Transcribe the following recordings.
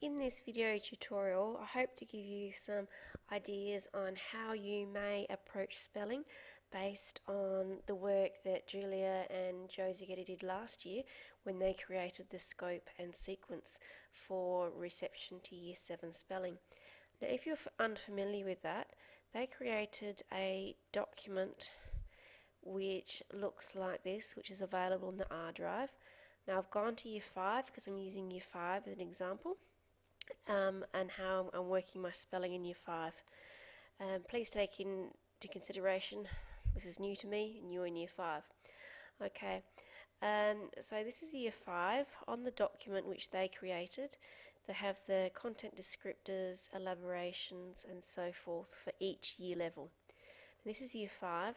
In this video tutorial, I hope to give you some ideas on how you may approach spelling based on the work that Julia and Josie Getty did last year when they created the scope and sequence for reception to Year 7 spelling. Now, if you're unfamiliar with that, they created a document which looks like this, which is available in the R drive. Now, I've gone to Year 5 because I'm using Year 5 as an example. And how I'm working my spelling in Year 5. Please take into consideration, this is new to me and you're in Year 5. Okay, so this is Year 5. On the document which they created, they have the content descriptors, elaborations and so forth for each year level. And this is Year 5.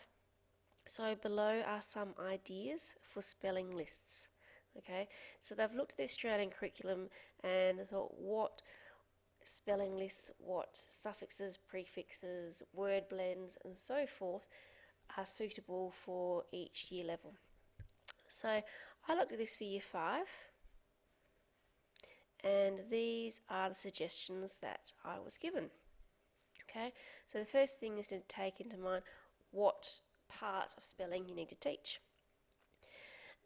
So below are some ideas for spelling lists. Okay, so they've looked at the Australian curriculum and thought what spelling lists, what suffixes, prefixes, word blends and so forth are suitable for each year level. So I looked at this for Year 5 and these are the suggestions that I was given. Okay, so the first thing is to take into mind what part of spelling you need to teach.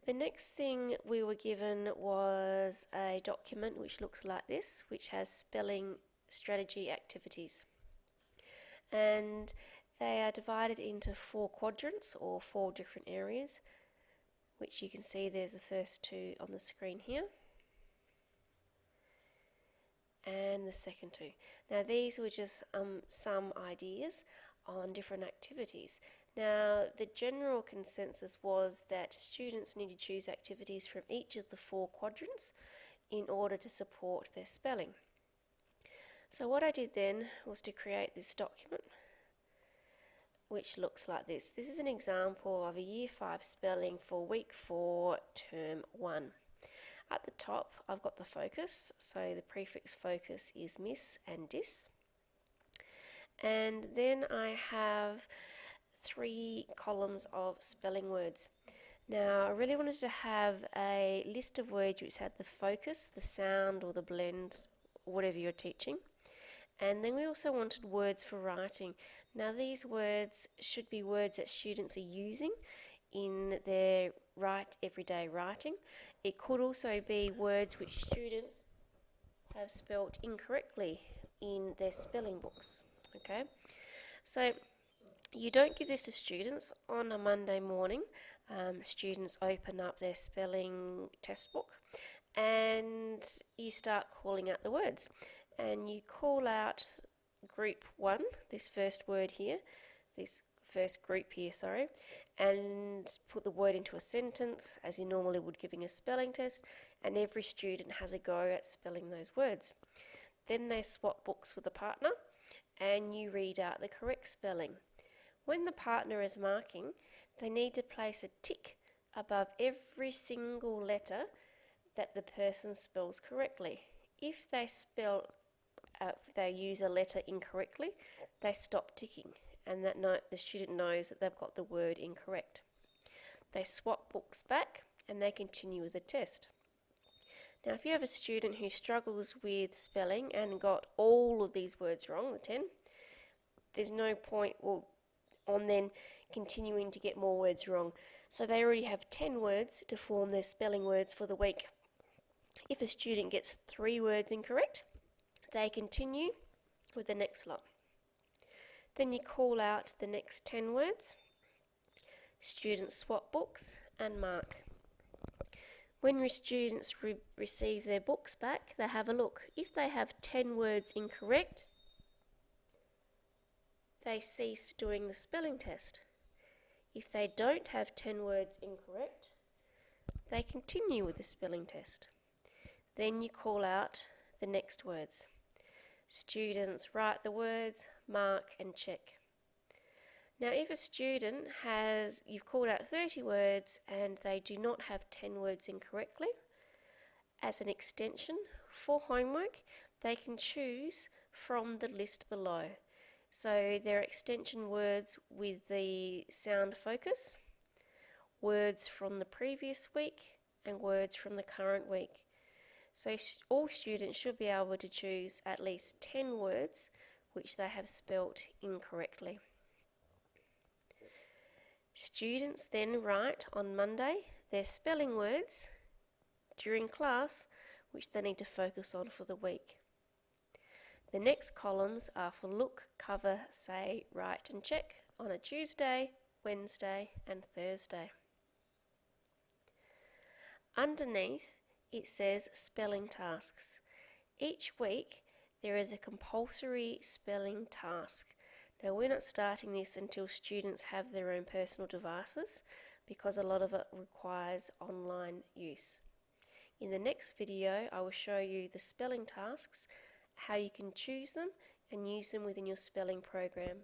The next thing we were given was a document which looks like this, which has spelling strategy activities. And they are divided into 4 quadrants or 4 different areas, which you can see there's the first 2 on the screen here. And the second 2. Now these were just some ideas on different activities. Now, the general consensus was that students need to choose activities from each of the 4 quadrants in order to support their spelling. So what I did then was to create this document which looks like this. This is an example of a Year 5 spelling for Week 4, Term 1. At the top I've got the focus, so the prefix focus is miss and dis. And then I have 3 columns of spelling words. Now I really wanted to have a list of words which had the focus, the sound or the blend, whatever you're teaching. And then we also wanted words for writing. Now these words should be words that students are using in their everyday writing. It could also be words which students have spelt incorrectly in their spelling books. Okay, so you don't give this to students on a Monday morning. Students open up their spelling test book and you start calling out the words. And you call out group 1, this first word here, this first group here, sorry, and put the word into a sentence as you normally would giving a spelling test, and every student has a go at spelling those words. Then they swap books with a partner and you read out the correct spelling. When the partner is marking, they need to place a tick above every single letter that the person spells correctly. If they use a letter incorrectly, they stop ticking, and the student knows that they've got the word incorrect. They swap books back and they continue with the test. Now if you have a student who struggles with spelling and got all of these words wrong, the 10, there's no point on then continuing to get more words wrong. So they already have 10 words to form their spelling words for the week. If a student gets 3 words incorrect, they continue with the next lot. Then you call out the next 10 words. Students swap books and mark. When students receive their books back, they have a look. If they have 10 words incorrect, they cease doing the spelling test. If they don't have 10 words incorrect, they continue with the spelling test. Then you call out the next words. Students write the words, mark and check. Now if a student you've called out 30 words and they do not have 10 words incorrectly, as an extension for homework, they can choose from the list below. So there are extension words with the sound focus, words from the previous week and words from the current week. So all students should be able to choose at least 10 words which they have spelt incorrectly. Students then write on Monday their spelling words during class which they need to focus on for the week. The next columns are for look, cover, say, write and check on a Tuesday, Wednesday and Thursday. Underneath it says spelling tasks. Each week there is a compulsory spelling task. Now we're not starting this until students have their own personal devices because a lot of it requires online use. In the next video I will show you the spelling tasks, how you can choose them and use them within your spelling program.